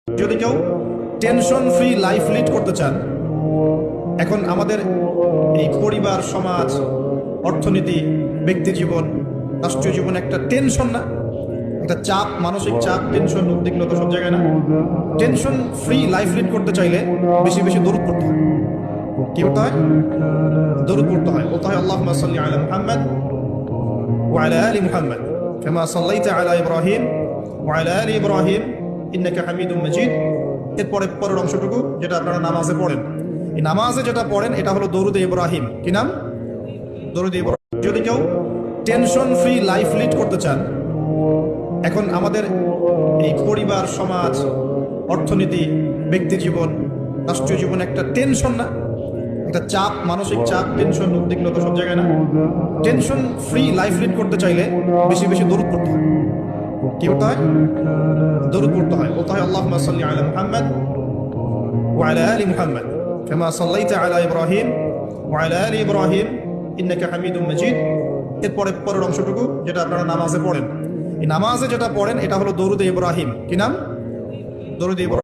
যদি কেউ tension free life lead করতে চান, এখন আমাদের এই পরিবার, সমাজ, অর্থনীতি, ব্যক্তি জীবন, রাষ্ট্রীয় জীবন একটা টেনশন না, একটা চাপ, মানসিক চাপ, টেনশন, উদ্বিগ্নতা সব জায়গায় না। টেনশন ফ্রি লাইফ লিড করতে চাইলে বেশি বেশি দরুদ পড়তে হয়। কি করতে হয়? দরুদ পড়তে হয়। বলতে হয় আল্লাহুম্মা সাল্লি আলা মুহাম্মাদ ওয়া আলা আলি মুহাম্মাদ কামা সাল্লাইতা আলা ইব্রাহিম ওয়া আলা আলি ইব্রাহিম ইন্নাকা হামিদুম মাজিদ। এরপরে পরের অংশটুকু যেটা আপনারা নামাজে পড়েন, এই নামাজে যেটা পড়েন এটা হলো দরুদ ইব্রাহিম। কি নাম? দরুদ ইব্রাহিম। যদি কেউ টেনশন ফ্রি লাইফ লিড করতে চান, এখন আমাদের এই পরিবার, সমাজ, অর্থনীতি, ব্যক্তি জীবন, রাষ্ট্রীয় জীবন একটা টেনশন না, একটা চাপ, মানসিক চাপ, টেনশন, উদ্বিগ্নতা সব জায়গায় না। টেনশন ফ্রি লাইফ লিড করতে চাইলে বেশি বেশি দরুদ পড়তে হয়। কি করতে হয়? দরুদ পড়তে হয়। বলতে হয় আল্লাহুম্মা সাল্লি আলা মুহাম্মাদ ওয়া আলা আলি মুহাম্মাদ কামা সাল্লাইতা আলা ইব্রাহিম ওয়া আলা আলি ইব্রাহিম ইন্নাকা হামিদুম মাজিদ। এরপরে পরের অংশটুকু যেটা আপনারা নামাজে পড়েন, এই নামাজে যেটা পড়েন এটা হলো দরুদ ইব্রাহিম। কি নাম? দরুদ ইব্রাহিম।